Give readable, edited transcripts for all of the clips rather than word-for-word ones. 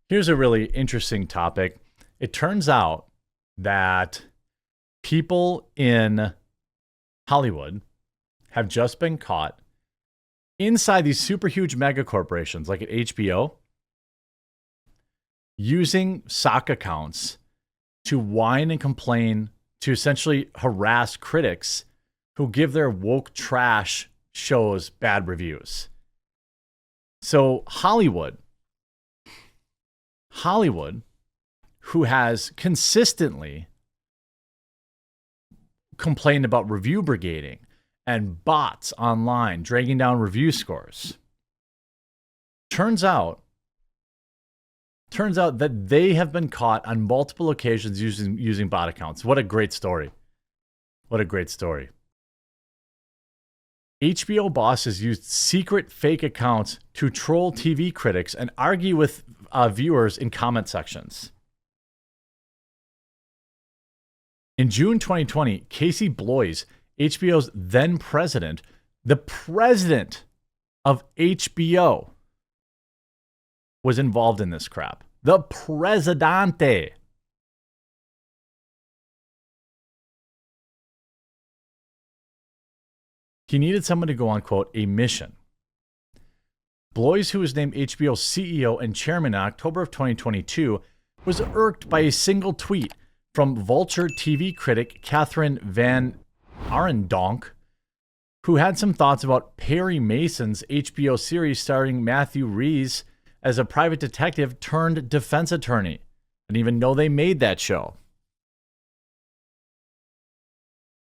Here's a really interesting topic. It turns out that people in Hollywood have just been caught inside these super huge mega corporations like at HBO using sock accounts to whine and complain, to essentially harass critics who give their woke trash shows bad reviews. So Hollywood, who has consistently complained about review brigading and bots online dragging down review scores, turns out that they have been caught on multiple occasions using bot accounts. What a great story. What a great story. HBO bosses used secret fake accounts to troll TV critics and argue with viewers in comment sections. In June 2020, Casey Bloys, HBO's then president, the president of HBO, was involved in this crap. The presidente. He needed someone to go on, quote, a mission. Bloys, who was named HBO's CEO and chairman in October of 2022, was irked by a single tweet from Vulture TV critic Catherine Van Arendonk, who had some thoughts about Perry Mason's HBO series starring Matthew Rhys as a private detective turned defense attorney. I didn't even know they made that show.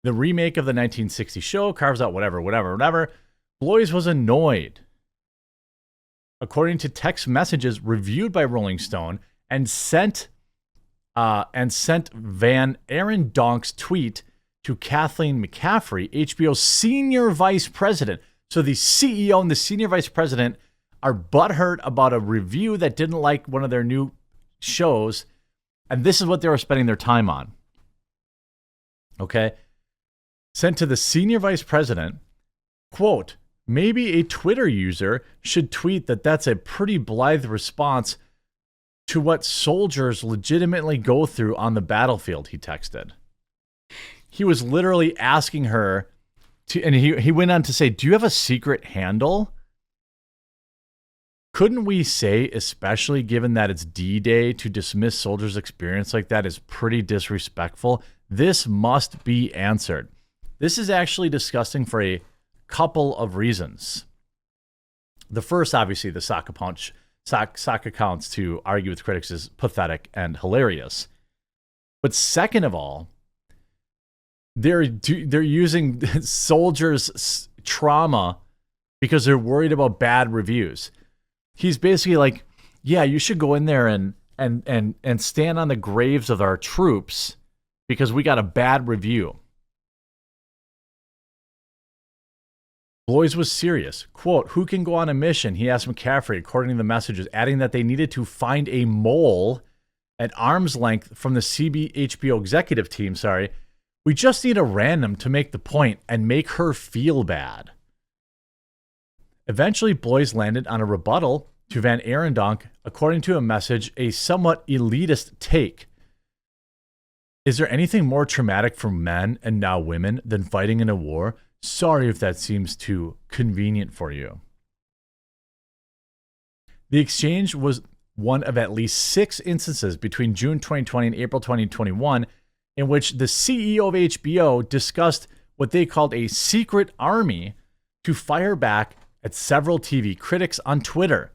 The remake of the 1960 show carves out whatever. Bloys was annoyed. According to text messages reviewed by Rolling Stone and sent Van Arendonk's tweet to Kathleen McCaffrey, HBO's senior vice president. So the CEO and the senior vice president are butthurt about a review that didn't like one of their new shows, and this is what they were spending their time on. Okay? Sent to the senior vice president, quote, maybe a Twitter user should tweet that that's a pretty blithe response to what soldiers legitimately go through on the battlefield, he texted. He was literally asking her to, and he went on to say, do you have a secret handle? Couldn't we say, especially given that it's D-Day, to dismiss soldiers' experience like that is pretty disrespectful? This must be answered. This is actually disgusting for a couple of reasons. The first, obviously, the sock accounts to argue with critics is pathetic and hilarious. But second of all, they're using soldiers' trauma because they're worried about bad reviews. He's basically like, yeah, you should go in there and stand on the graves of our troops because we got a bad review. Bloys was serious. Quote, who can go on a mission? He asked McCaffrey, according to the messages, adding that they needed to find a mole at arm's length from the HBO executive team. We just need a random to make the point and make her feel bad. Eventually, Bloys landed on a rebuttal to Van Arendonk, according to a message, a somewhat elitist take. Is there anything more traumatic for men and now women than fighting in a war? Sorry if that seems too convenient for you. The exchange was one of at least 6 instances between June 2020 and April 2021 in which the CEO of HBO discussed what they called a secret army to fire back at several TV critics on Twitter,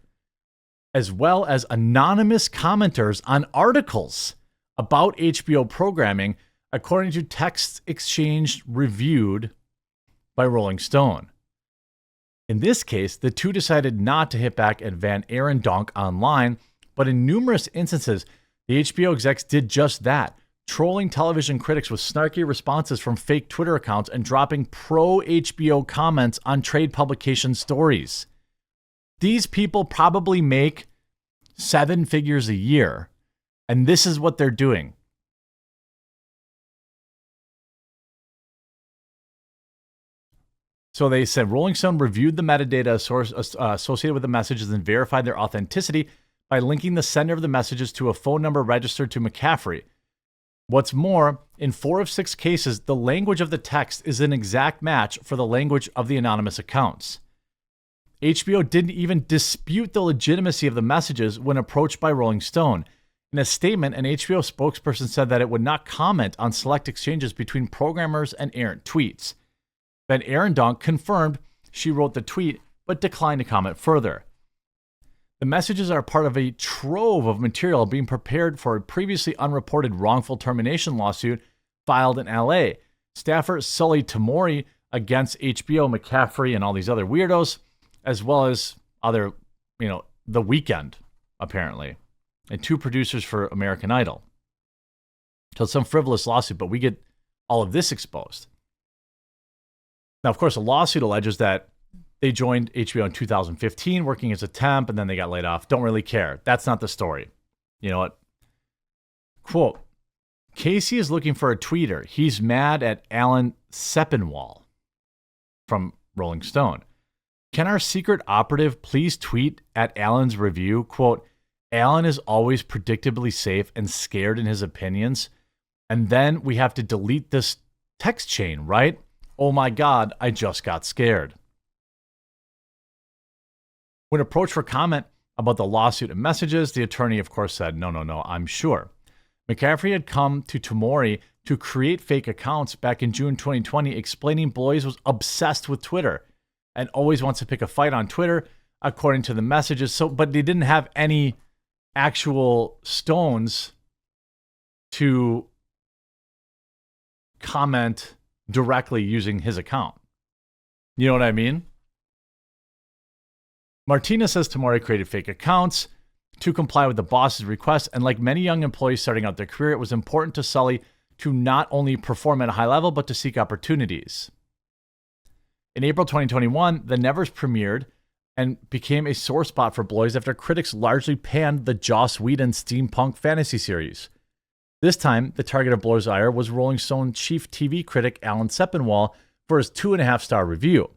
as well as anonymous commenters on articles about HBO programming, according to texts exchanged reviewed by Rolling Stone. In this case, the two decided not to hit back at Van Arendonk online, but in numerous instances, the HBO execs did just that, trolling television critics with snarky responses from fake Twitter accounts and dropping pro-HBO comments on trade publication stories. These people probably make 7 figures a year, and this is what they're doing. So they said Rolling Stone reviewed the metadata associated with the messages and verified their authenticity, by linking the sender of the messages to a phone number registered to McCaffrey. What's more, in 4 of 6 cases, the language of the text is an exact match for the language of the anonymous accounts. HBO didn't even dispute the legitimacy of the messages when approached by Rolling Stone. In a statement, an HBO spokesperson said that it would not comment on select exchanges between programmers and errant tweets. Then Arendonk confirmed she wrote the tweet, but declined to comment further. The messages are part of a trove of material being prepared for a previously unreported wrongful termination lawsuit filed in LA. Staffer Sully Tamori against HBO, McCaffrey, and all these other weirdos, as well as other, The Weeknd, apparently, and 2 producers for American Idol. So it's some frivolous lawsuit, but we get all of this exposed. Now, of course, the lawsuit alleges that they joined HBO in 2015 working as a temp, and then they got laid off. Don't really care. That's not the story. You know what? Quote, Casey is looking for a tweeter. He's mad at Alan Sepinwall from Rolling Stone. Can our secret operative please tweet at Alan's review? Quote, Alan is always predictably safe and scared in his opinions. And then we have to delete this text chain, right? Oh my God, I just got scared. When approached for comment about the lawsuit and messages, the attorney, of course, said, no, I'm sure. McCaffrey had come to Tamori to create fake accounts back in June 2020, explaining Bloys was obsessed with Twitter and always wants to pick a fight on Twitter, according to the messages. But they didn't have any actual stones to comment directly using his account. You know what I mean? Martinez says Tamori created fake accounts to comply with the boss's request, and like many young employees starting out their career, it was important to Sully to not only perform at a high level, but to seek opportunities. In April 2021, The Nevers premiered and became a sore spot for Bloys after critics largely panned the Joss Whedon steampunk fantasy series. This time, the target of Bloys' ire was Rolling Stone chief TV critic Alan Sepinwall for his 2.5-star review.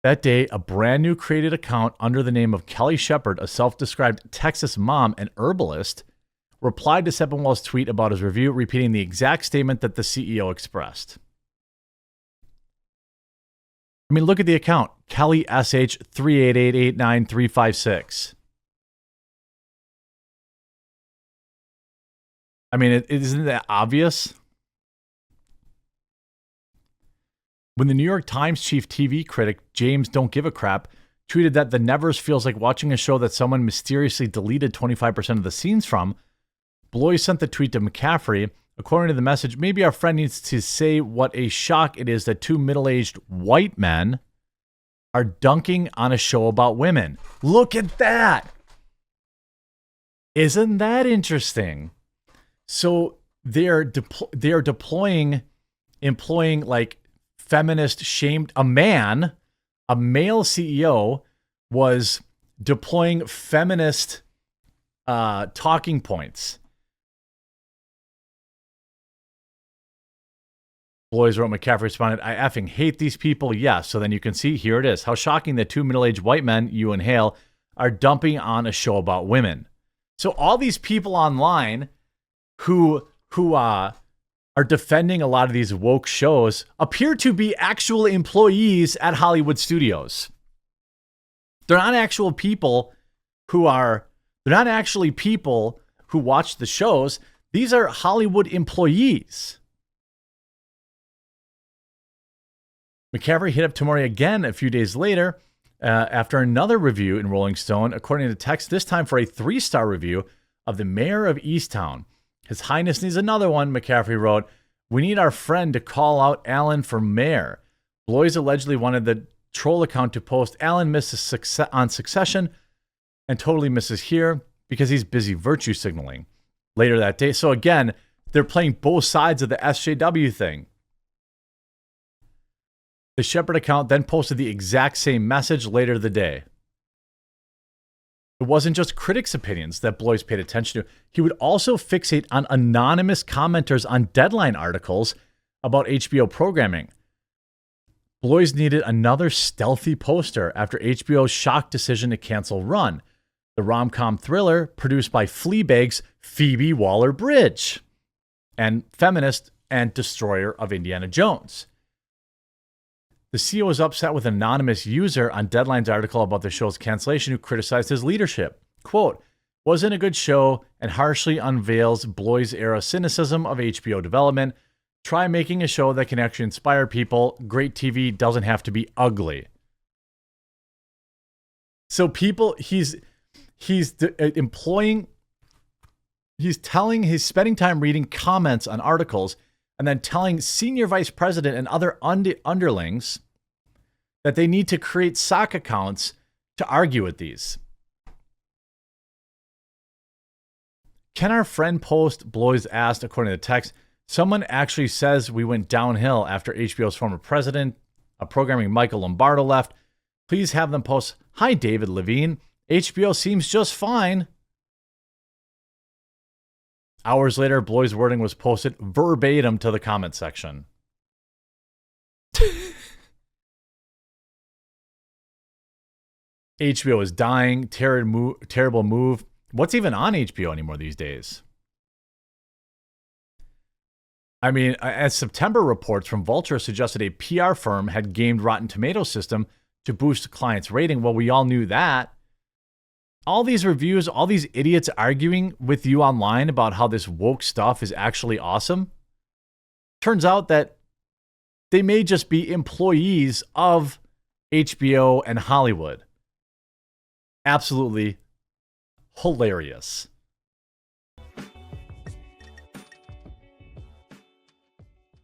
That day, a brand new created account under the name of Kelly Shepard, a self-described Texas mom and herbalist, replied to Sepinwall's tweet about his review, repeating the exact statement that the CEO expressed. I mean, look at the account, Kelly SH 3888936. I mean, isn't that obvious? When the New York Times chief TV critic James Don't Give a Crap tweeted that The Nevers feels like watching a show that someone mysteriously deleted 25% of the scenes from, Bloys sent the tweet to McCaffrey. According to the message, maybe our friend needs to say what a shock it is that 2 middle-aged white men are dunking on a show about women. Look at that. Isn't that interesting? So they're employing like feminist shamed, a male CEO was deploying feminist talking points. Bloys wrote, McCaffrey responded, I effing hate these people. Yes. So then you can see, here it is. How shocking that 2 middle-aged white men, you and Hale, are dumping on a show about women. So all these people online who are defending a lot of these woke shows appear to be actual employees at Hollywood studios. They're not actual people they're not actually people who watch the shows. These are Hollywood employees. McCaffrey hit up Tamori again a few days later after another review in Rolling Stone, according to text, this time for a 3-star review of the mayor of Easttown. His Highness needs another one, McCaffrey wrote. We need our friend to call out Alan for mayor. Bloys allegedly wanted the troll account to post Alan misses on Succession and totally misses here because he's busy virtue signaling later that day. So again, they're playing both sides of the SJW thing. The Shepard account then posted the exact same message later the day. It wasn't just critics' opinions that Bloys paid attention to. He would also fixate on anonymous commenters on Deadline articles about HBO programming. Bloys needed another stealthy poster after HBO's shock decision to cancel Run, the rom-com thriller produced by Fleabag's Phoebe Waller-Bridge, and feminist and destroyer of Indiana Jones. The CEO was upset with an anonymous user on Deadline's article about the show's cancellation who criticized his leadership. Quote, wasn't a good show and harshly unveils Bloys-era cynicism of HBO development. Try making a show that can actually inspire people. Great TV doesn't have to be ugly. So people, he's spending time reading comments on articles and then telling senior vice president and other underlings that they need to create sock accounts to argue with these. Can our friend post, Bloys asked, according to the text, someone actually says we went downhill after HBO's former president of programming, Michael Lombardo, left. Please have them post, hi, David Levine. HBO seems just fine. Hours later, Bloys' wording was posted verbatim to the comment section. HBO is dying. Terrible move. What's even on HBO anymore these days? I mean, as September reports from Vulture suggested a PR firm had gamed Rotten Tomatoes system to boost clients' rating. Well, we all knew that. All these reviews, all these idiots arguing with you online about how this woke stuff is actually awesome. Turns out that they may just be employees of HBO and Hollywood. Absolutely hilarious.